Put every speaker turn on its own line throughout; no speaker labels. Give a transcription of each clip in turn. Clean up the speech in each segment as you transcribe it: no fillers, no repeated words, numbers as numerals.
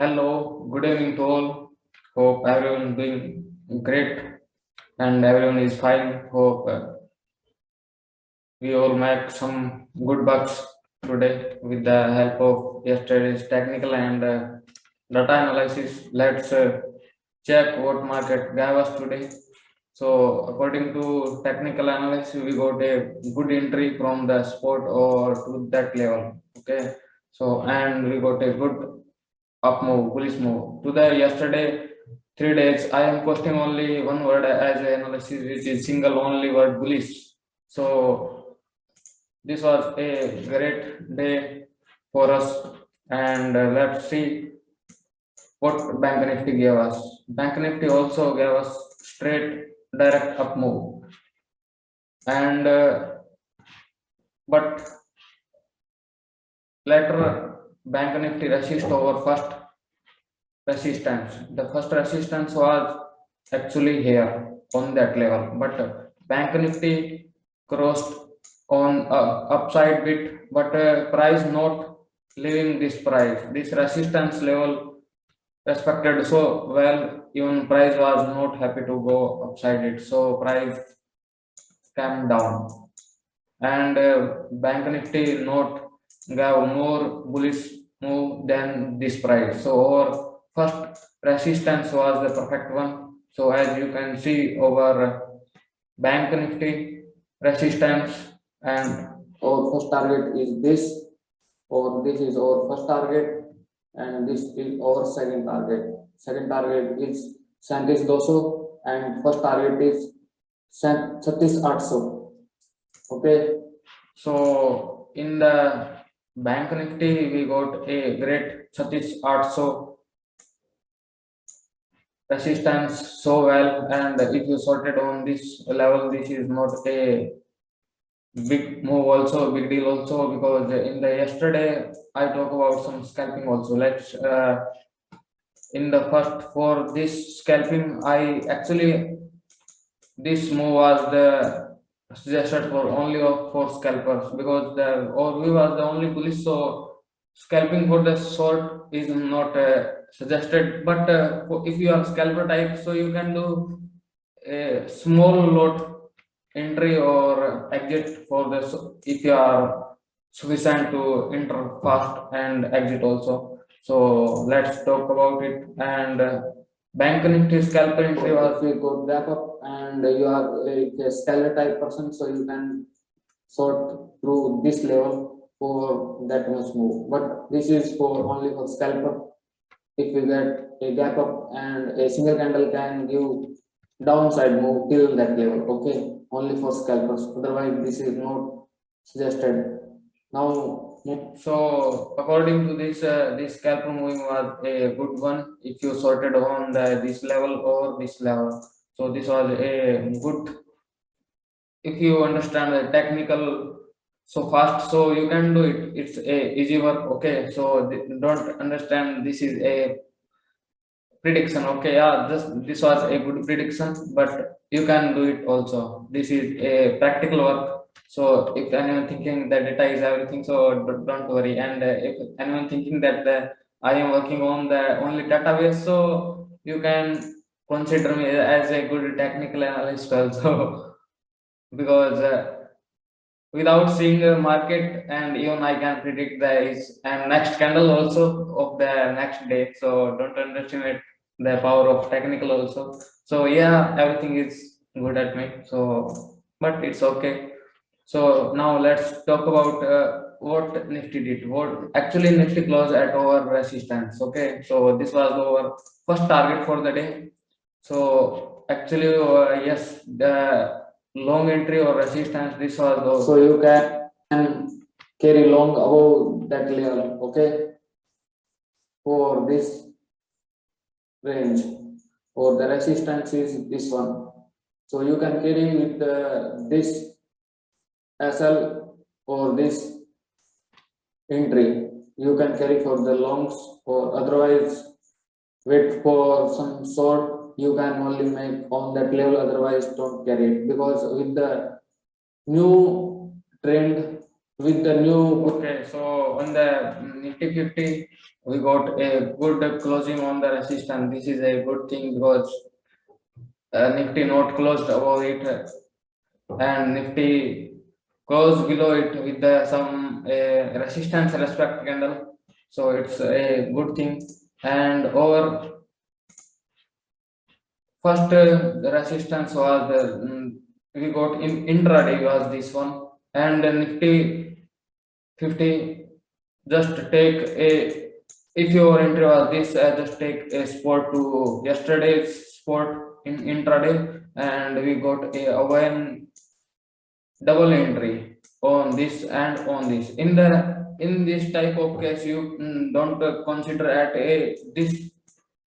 Hello, good evening to all. Hope everyone doing great and everyone is fine. Hope we all make some good bucks today with the help of yesterday's technical and data analysis. Let's check what market gave us today. So according to technical analysis, we got a good entry from the spot or to that level. Okay. So and we got a good up move, bullish move. To the yesterday 3 days, I am posting only one word as an analysis, which is single only word bullish. So this was a great day for us, and let's see what Bank Nifty gave us. Bank Nifty also gave us straight direct up move, and but later Bank Nifty resist over first resistance. The first resistance was actually here on that level, but Bank Nifty crossed on upside bit, but price not leaving this price. This resistance level respected so well, even price was not happy to go upside it, so price came down, and Bank Nifty not gave more bullish move than this price. So our first resistance was the perfect one. So as you can see over Bank Nifty resistance, and our first target is this, or this is our first target, and this is our second target. Second target is 3700 and first target is 3600. Okay, so in the Bank Nifty we got a great 3600 resistance so well, and if you sorted on this level, this is not a big move also, big deal also, because in the yesterday I talk about some scalping also. Let's in the first for this scalping, I actually this move was the suggested for only for scalpers, because the or we was the only bullish, so scalping for the short is not suggested. But if you are scalper type, so you can do a small lot entry or exit for this if you are sufficient to enter fast and exit also. So let's talk about it. And Bank Nifty scalper entry was a good gap up, and you are a scalper type person, so you can sort through this level for that much move. But this is for only for scalper. If you get a gap up and a single candle can give downside move till that level, okay, only for scalpers, otherwise this is not suggested. Now so according to this this scalper moving was a good one if you sorted on this level or this level. So this was a good if you understand the technical so fast, so you can do it. It's a easy work. Okay, so don't understand this is a prediction. Okay, yeah, this was a good prediction, but you can do it also. This is a practical work. So if anyone thinking that data is everything, so don't worry. And if anyone thinking that I am working on the only database, so you can consider me as a good technical analyst also. Because without seeing the market, and even I can predict the is and next candle also of the next day. So don't underestimate the power of technical also. So yeah, everything is good at me. So but it's okay. So now let's talk about what Nifty did. What actually Nifty closed at our resistance. Okay, so this was our first target for the day. So actually, yes, the long entry or resistance, this was low. So you can carry long above that level, okay, for this range, or the resistance is this one. So you can carry with this SL or this entry. You can carry for the longs, or otherwise wait for some short. You can only make on that level, otherwise don't carry it, because with the new trend, with the new, okay, so on the Nifty 50 we got a good closing on the resistance. This is a good thing because Nifty not closed above it, and Nifty closed below it with some resistance respect candle. So it's a good thing. And our first resistance was we got in intraday was this one, and Nifty 50 just take a, if your entry was this, just take a spot to yesterday's spot in intraday, and we got a one double entry on this and on this. In this type of case, you don't consider at a this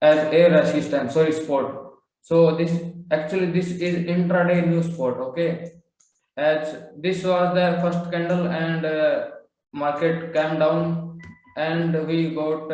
as a resistance, sorry, spot. So this actually this is intraday new spot, okay? As this was the first candle, and market came down, and we got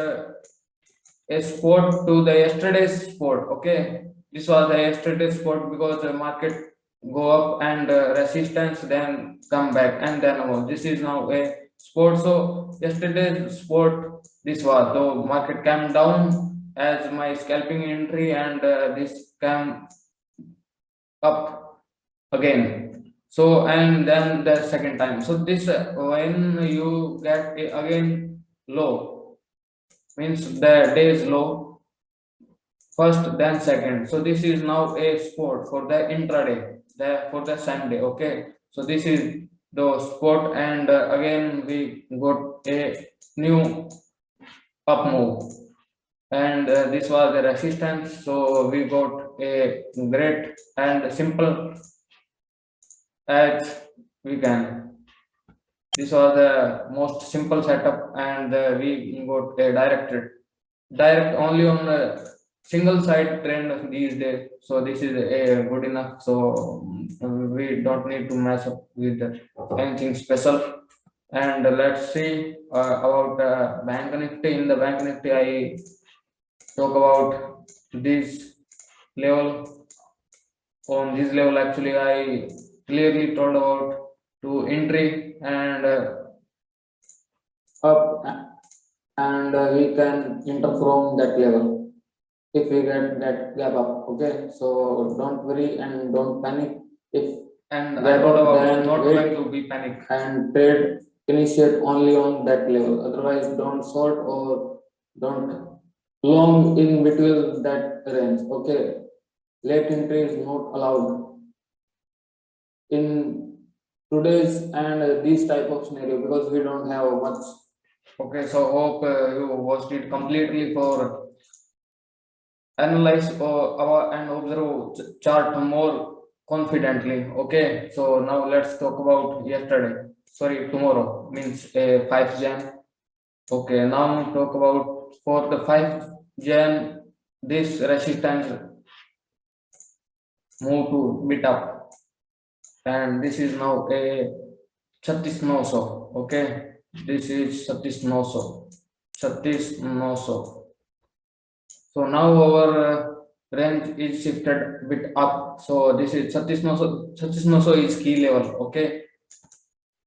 a spot to the yesterday's spot, okay? This was the yesterday's spot because the market go up and resistance, then come back, and then this is now a spot. So yesterday's spot, this was, the market came down as my scalping entry, and this came up again. So and then the second time, so this when you get again low, means the day is low first, then second. So this is now a spot for the intraday, for the Sunday, okay? So this is the spot, and again we got a new up move, and this was the resistance. So we got a great and simple as we can. This was the most simple setup, and we got a direct only on a single side trend these days. So this is a good enough. So we don't need to mess up with anything special. And let's see about Bank Nifty. In the Bank Nifty, I talk about this level. On this level, actually, I clearly told about to entry and up, and we can enter from that level if we get that gap up, okay? So don't worry and don't panic. If and I told about not going to be panic, and trade initiate only on that level. Otherwise, don't short or don't long in between that range, okay? Late entry is not allowed in today's and this type of scenario because we don't have much. Okay, so hope you watched it completely for analyze and observe chart more confidently. Okay, so now let's talk about yesterday. Sorry, tomorrow means 5 Jan. Okay, now talk about for the 5 Jan, this resistance move to bit up, and this is now a 3600. Okay, this is 3600. So now our range is shifted a bit up. So this is 3600 is key level. Okay,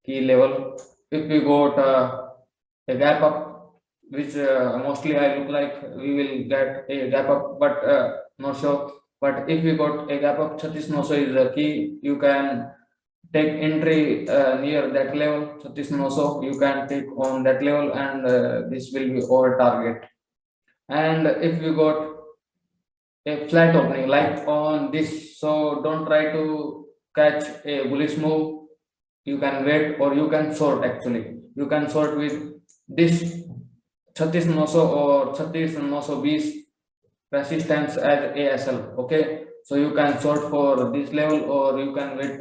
key level. If we got a gap up, which mostly I look like we will get a gap up, but not sure. But if we got a gap up, 3600 is the key. You can take entry near that level. 3600 you can take on that level, and this will be our target. And if we got a flat opening like on this, so don't try to catch a bullish move. You can wait, or you can short. Actually, you can short with this 3600 or 3620 resistance as ASL. Okay, so you can short for this level, or you can wait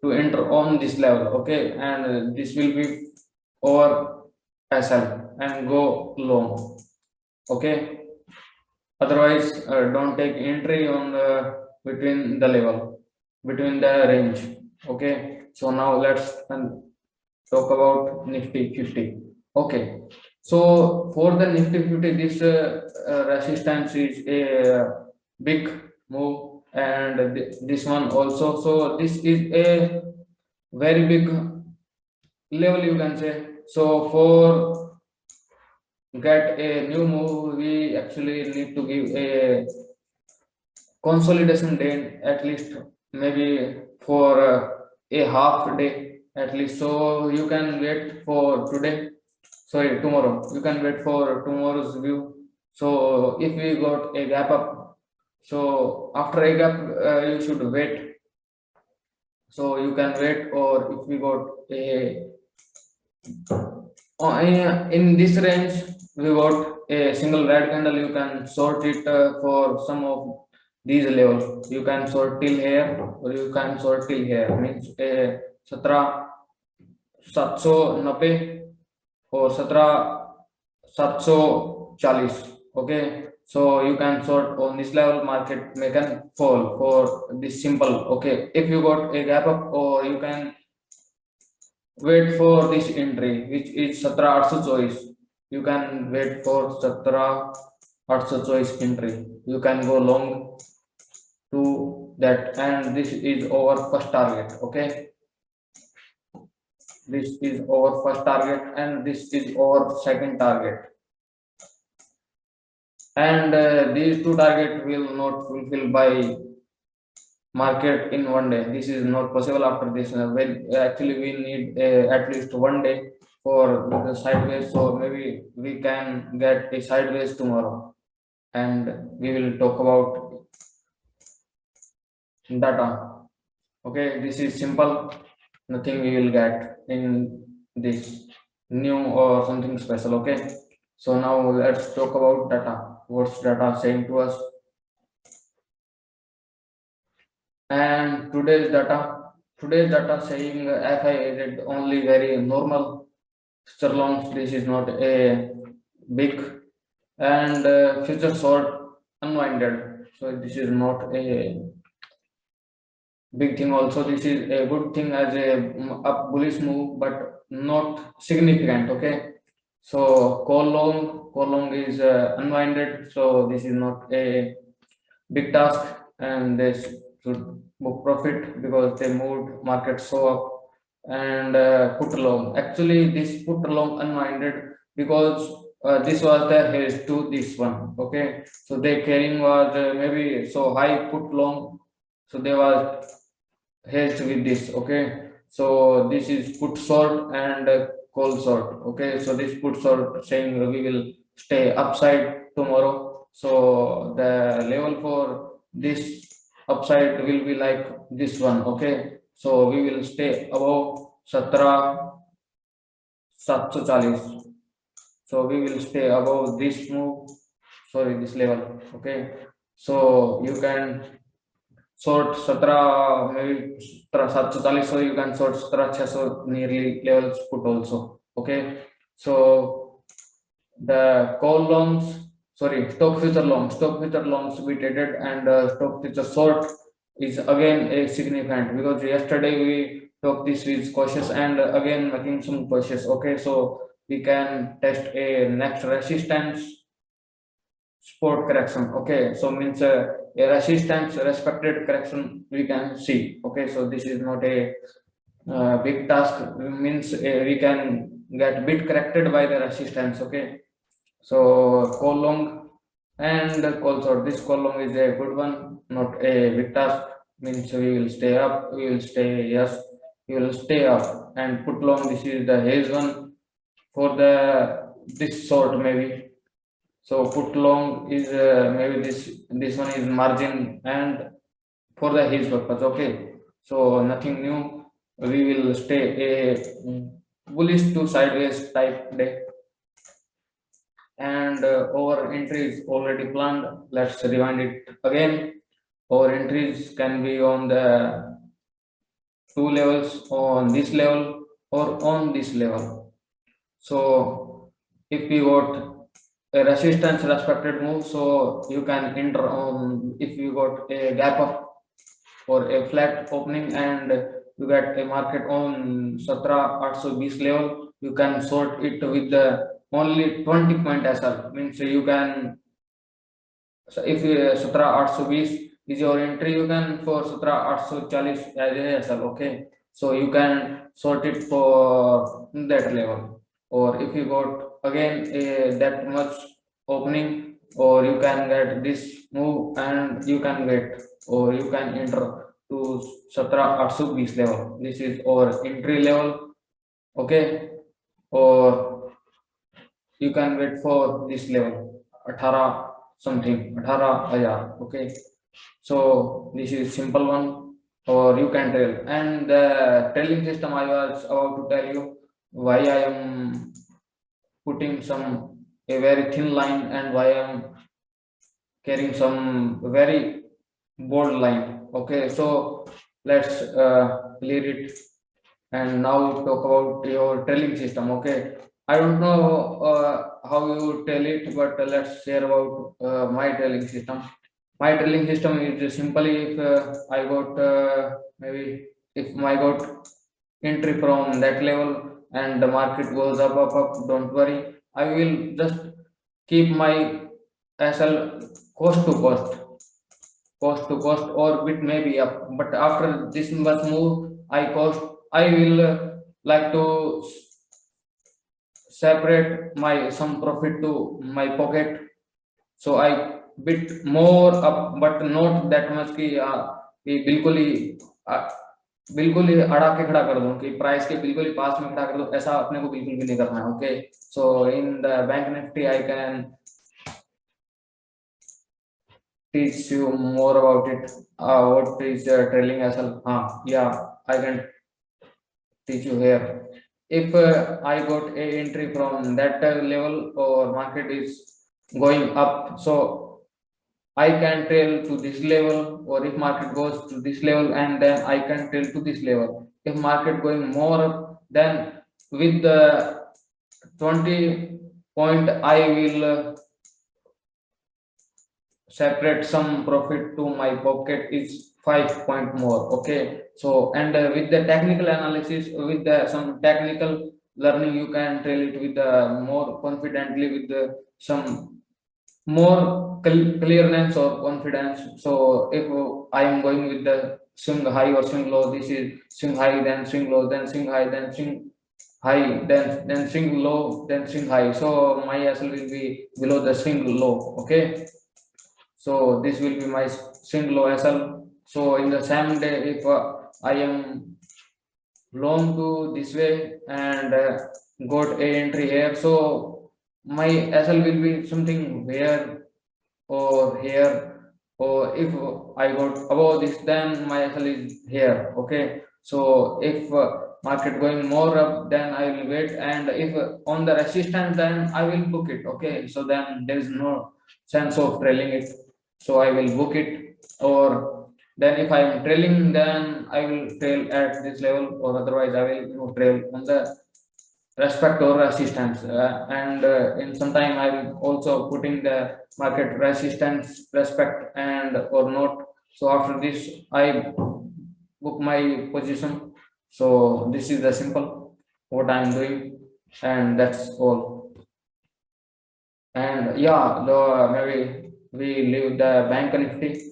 to enter on this level. Okay, and this will be over SL and go long. Okay, otherwise don't take entry on the between the level, between the range. Okay, so now let's talk about Nifty 50. Okay, so for the Nifty 50, this resistance is a big move, and this one also. So this is a very big level, you can say. So for get a new move, we actually need to give a consolidation day at least, maybe for a half day at least. So you can wait for today, sorry, tomorrow. You can wait for tomorrow's view. So if we got a gap up, so after a gap, you should wait. So you can wait, or if we got a in this range, we got a single red candle. You can sort it for some of these levels. You can sort till here, or you can sort till here. Means 17,790 or 17,740. Okay, so you can sort on this level. Market may can fall for this simple. Okay, if you got a gap up, or you can wait for this entry, which is 17,824. You can wait for 17,824 entry. You can go long to that, and this is our first target. Okay, this is our first target, and this is our second target. And these two targets will not fulfill by market in one day. This is not possible after this. When actually we need at least one day for the sideways. So maybe we can get a sideways tomorrow, and we will talk about data. Okay, this is simple. Nothing we will get in this new or something special. Okay, so now let's talk about data. What's data saying to us? And today's data saying FI read only very normal Sterlongs. This is not a big, and future short unwinded. So this is not a big thing. Also, this is a good thing as a up bullish move, but not significant. Okay, so call long is unwinded. So this is not a big task, and they should book profit because they moved market so up. And put long, actually this put long unwinded because this was the hedge to this one. Okay, so their carrying was maybe so high put long, so they was hedged with this. Okay, so this is put short and call short. Okay, so this put short saying we will stay upside tomorrow. So the level for this upside will be like this one. Okay, so we will stay above 17,740. So we will stay above this move, sorry, this level. Okay, so you can sort 17, maybe 1740, so you can sort 17,600 nearly levels put also. Okay, so the call longs, sorry, stock future longs we traded, and stock future short is again a significant, because yesterday we took this with cautious and again making some cautious. Okay, so we can test a next resistance sport correction. Okay, so means a resistance respected correction we can see. Okay, so this is not a big task. Means we can get bit corrected by the resistance. Okay, so call long and call short. This call long is a good one, not a big task. Means we will stay up, we will stay, yes, we will stay up. And put long, this is the haze one for the this short maybe. So put long is maybe this one is margin, and for the his purpose. Okay, so nothing new. We will stay a bullish to sideways type day, and our entry is already planned. Let's rewind it again. Our entries can be on the two levels, on this level or on this level. So if we got a resistance respected move, so you can enter on. If you got a gap up or a flat opening, and you get a market on 17,820 level, you can sort it with the only 20 point SL. Means you can, so if 17,820 is your entry, you can for 17,840 as a SL. Okay, so you can sort it for that level. Or if you got again that much opening, or you can get this move and you can get, or you can enter to 17,820 level. This is our entry level, okay, or you can wait for this level 18 something 18,000, okay. So this is simple one, or you can trail. And the trailing system I was about to tell you why I am putting some a very thin line and why I am carrying some very bold line. Okay, so let's clear it and now talk about your trailing system. Okay, I don't know how you tell it, but let's share about my trailing system. My trailing system is simply if I got maybe if I got entry from that level and the market goes up, don't worry, I will just keep my SL cost to cost or bit maybe up, but after this much move I will like to separate my some profit to my pocket, so I bit more up but not that much कि बिल्कुल ही अड़ा के खड़ा कर दूं कि price के बिल्कुल ही पास में खड़ा कर दूं, ऐसा अपने को बिल्कुल भी नहीं करना है. Okay, so in the bank Nifty I can teach you more about it. What is trailing SL? Yeah, I can teach you here. If I got a entry from that level or market is going up, so I can trail to this level, or if market goes to this level and then I can trail to this level. If market going more up, then with the 20 point I will separate some profit to my pocket is 5 point more. Okay, so and with the technical analysis, with the some technical learning, you can trail it with the more confidently with the some more clearness or confidence. So if I am going with the swing high or swing low, this is swing high, then swing low, then swing high, then swing high, then swing low, then swing high. So my SL will be below the swing low. Okay, so this will be my swing low SL. So in the same day, if I am long to this way and got a entry here, so my SL will be something here or here, or if I got above this, then my SL is here. Okay, so if market going more up, then I will wait, and if on the resistance, then I will book it. Okay, so then there is no sense of trailing it, so I will book it. Or then if I am trailing, then I will trail at this level, or otherwise I will trail on the respect or resistance, and in some time I'm also putting the market resistance respect and or not. So after this I book my position. So this is the simple what I'm doing, and that's all. And yeah, the maybe we leave the bank nifty,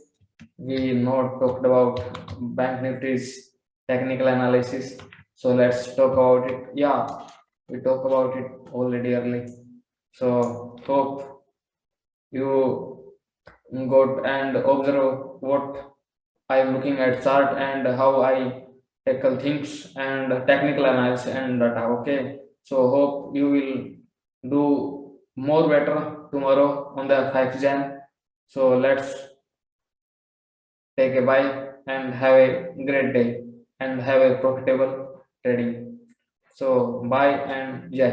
we not talked about bank nifty's technical analysis, so let's talk about it. Yeah, we talked about it already early, so hope you got and observe what I'm looking at chart and how I tackle things and technical analysis and data. Okay, so hope you will do more better tomorrow on the 5th Jan. So let's take a bye and have a great day and have a profitable trading. So bye and jai.